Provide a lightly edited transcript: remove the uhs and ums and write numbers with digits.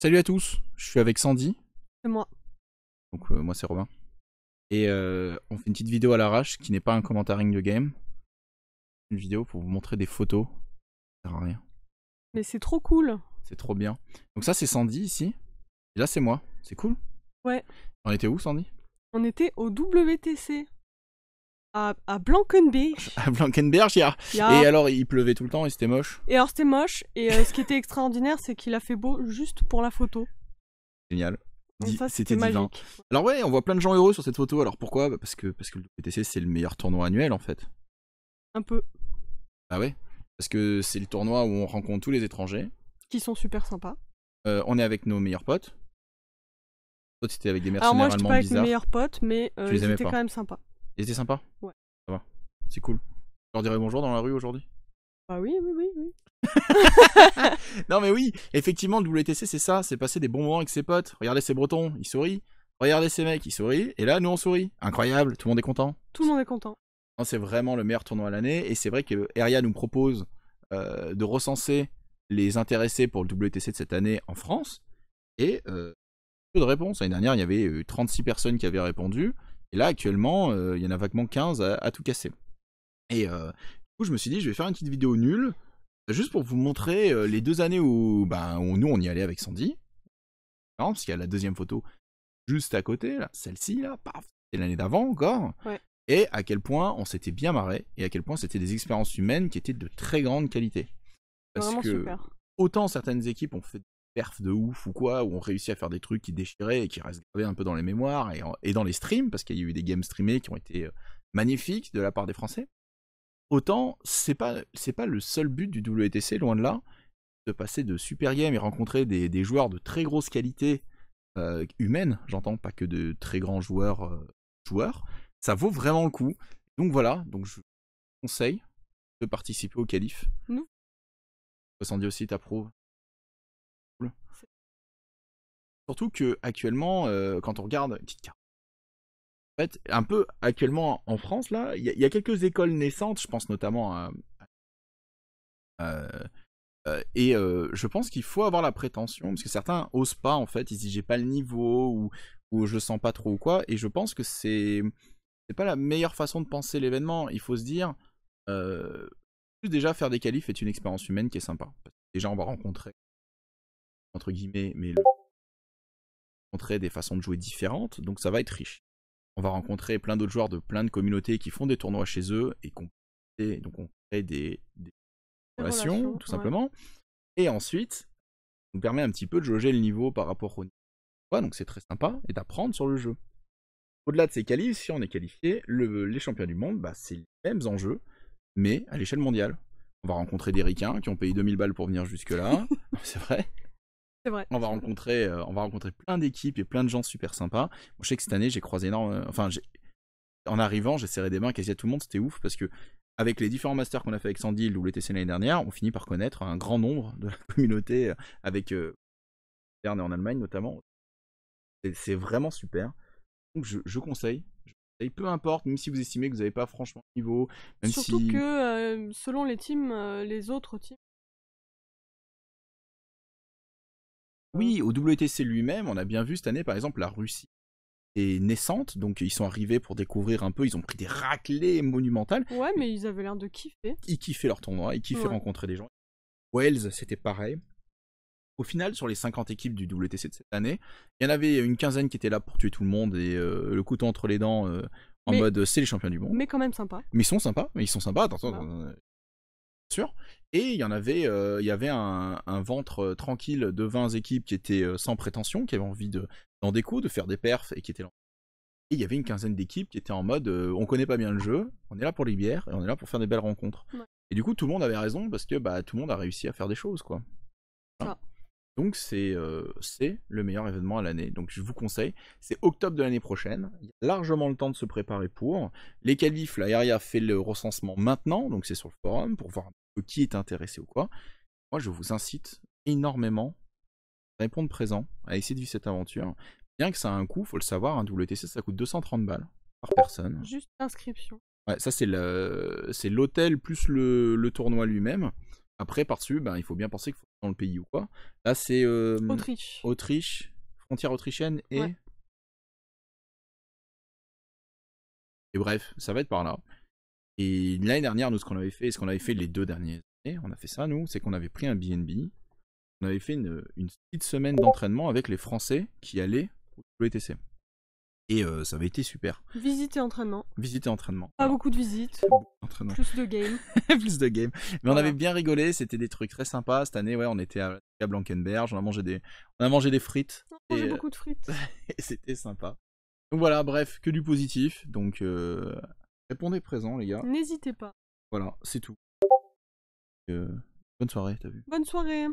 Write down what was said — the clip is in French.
Salut à tous, je suis avec Sandy, C'est moi. donc moi c'est Robin. Et on fait une petite vidéo à l'arrache qui n'est pas un commentaring de game. Une vidéo pour vous montrer des photos. Ça sert à rien. Mais c'est trop cool. C'est trop bien. Donc ça c'est Sandy ici. Et là c'est moi. C'est cool. Ouais. On était où Sandy? On était au WTC. À Blankenberg. À Blankenberg, Et alors il pleuvait tout le temps et c'était moche. Et alors c'était moche. Et ce qui était extraordinaire, c'est qu'il a fait beau juste pour la photo. Génial. Et ça, C'était c'était divin. magique. Alors ouais, on voit plein de gens heureux sur cette photo. Alors pourquoi? Parce que le WTC c'est le meilleur tournoi annuel en fait. Un peu. Ah ouais? Parce que c'est le tournoi où on rencontre tous les étrangers. Qui sont super sympas. On est avec nos meilleurs potes. Toi, tu étais avec des Alors moi, mercenaires je allemands n'étais pas avec mes bizarres. meilleurs potes, mais Tu les ils aimais étaient pas? quand même sympas. Ils étaient sympas? Ouais. Ça va. C'est cool. Tu leur dirais bonjour dans la rue aujourd'hui? Bah oui, oui, oui, oui. Non mais oui, effectivement, le WTC c'est ça, c'est passer des bons moments avec ses potes. Regardez ces Bretons, ils sourient. Regardez ces mecs, ils sourient. Et là, nous on sourit. Incroyable, tout le monde est content. Tout le monde est content. Non, c'est vraiment le meilleur tournoi à l'année. Et c'est vrai que Eria nous propose de recenser les intéressés pour le WTC de cette année en France. Et peu de réponses. L'année dernière, il y avait 36 personnes qui avaient répondu. Et là, actuellement, il y en a vaguement 15 à tout casser. Et du coup, je me suis dit, je vais faire une petite vidéo nulle, juste pour vous montrer les 2 années où, où nous, on y allait avec Sandy. Non, parce qu'il y a la deuxième photo juste à côté, là, celle-ci, là, paf, c'est l'année d'avant encore. Ouais. Et à quel point on s'était bien marré, et à quel point c'était des expériences humaines qui étaient de très grande qualité. Parce Vraiment que super. autant certaines équipes ont fait des perfs de ouf ou quoi, où on réussit à faire des trucs qui déchiraient et qui restent gravés un peu dans les mémoires et dans les streams, parce qu'il y a eu des games streamés qui ont été magnifiques de la part des Français. Autant, c'est pas le seul but du WTC, loin de là, de passer de super games et rencontrer des joueurs de très grosse qualité humaine, j'entends, pas que de très grands joueurs, ça vaut vraiment le coup. Donc voilà, donc je vous conseille de participer au qualif. Nous. Sandy aussi t'approuve. Cool. Surtout que actuellement, quand on regarde une petite carte, en fait, un peu actuellement en France, là, il y a quelques écoles naissantes, je pense notamment et je pense qu'il faut avoir la prétention, parce que certains osent pas en fait, ils se disent j'ai pas le niveau ou je le sens pas trop ou quoi, et je pense que c'est pas la meilleure façon de penser l'événement. Il faut se dire, juste déjà faire des qualifs est une expérience humaine qui est sympa. Déjà on va rencontrer, entre guillemets, mais rencontrer des façons de jouer différentes, donc ça va être riche. On va rencontrer plein d'autres joueurs de plein de communautés qui font des tournois chez eux et donc on crée des relations, tout simplement. Et ensuite, ça nous permet un petit peu de jauger le niveau par rapport au niveau. Ouais, donc c'est très sympa et d'apprendre sur le jeu. Au-delà de ces qualifs, si on est qualifié, les champions du monde, c'est les mêmes enjeux, mais à l'échelle mondiale. On va rencontrer des ricains qui ont payé 2000 balles pour venir jusque-là. C'est vrai. C'est vrai. On va rencontrer plein d'équipes et plein de gens super sympas. Moi, je sais que cette année, j'ai croisé énormément. Enfin, en arrivant, j'ai serré des mains quasi à tout le monde. C'était ouf parce que, avec les différents masters qu'on a fait avec Sandy et le WTC l'année dernière, on finit par connaître un grand nombre de la communauté avec Berne et en Allemagne notamment. C'est vraiment super. Donc, je conseille. Peu importe, même si vous estimez que vous n'avez pas franchement le niveau. Même Surtout si... que selon les teams, les autres teams. Oui, au WTC lui-même, on a bien vu cette année, par exemple, la Russie est naissante, donc ils sont arrivés pour découvrir un peu, ils ont pris des raclées monumentales. Ouais, mais ils avaient l'air de kiffer. Ils kiffaient leur tournoi, ils kiffaient rencontrer des gens. Wales, c'était pareil. Au final, sur les 50 équipes du WTC de cette année, il y en avait une quinzaine qui étaient là pour tuer tout le monde et le couteau entre les dents en mode c'est les champions du monde. Mais quand même sympa. Mais ils sont sympas, attention. Sûr. Et il y avait un ventre tranquille de 20 équipes qui étaient sans prétention, qui avaient envie d'en déco, de faire des perfs et qui étaient là. Et il y avait une quinzaine d'équipes qui étaient en mode on connaît pas bien le jeu, on est là pour les bières et on est là pour faire des belles rencontres. Ouais. Et du coup, tout le monde avait raison parce que tout le monde a réussi à faire des choses, quoi. Hein. Donc c'est le meilleur événement à l'année. Donc je vous conseille, c'est octobre de l'année prochaine. Il y a largement le temps de se préparer pour. Les qualifs, la RIA fait le recensement maintenant, donc c'est sur le forum pour voir un peu qui est intéressé ou quoi. Moi je vous incite énormément à répondre présent, à essayer de vivre cette aventure. Bien que ça a un coût, faut le savoir, un WTC ça coûte 230 balles par personne. Juste l'inscription. Ouais, ça c'est l'hôtel plus le tournoi lui-même. Après, par-dessus, il faut bien penser qu'il faut dans le pays ou quoi. Là, c'est Autriche. Autriche, frontière autrichienne et... Ouais. Et bref, ça va être par là. Et l'année dernière, nous, ce qu'on avait fait les 2 dernières années, on a fait ça, nous, c'est qu'on avait pris un BNB, on avait fait une petite semaine d'entraînement avec les Français qui allaient au WTC. Et ça avait été super. Visite et entraînement. Visite et entraînement. Pas Voilà. beaucoup de visites. Entraînement. Plus de games. Plus de games. Mais on Voilà. avait bien rigolé, c'était des trucs très sympas. Cette année, ouais, on était à Blankenberge, on a mangé des frites. On mangeait Et, beaucoup de frites. et c'était sympa. Donc voilà, bref, que du positif. Donc répondez présent, les gars. N'hésitez pas. Voilà, c'est tout. Bonne soirée, t'as vu. Bonne soirée.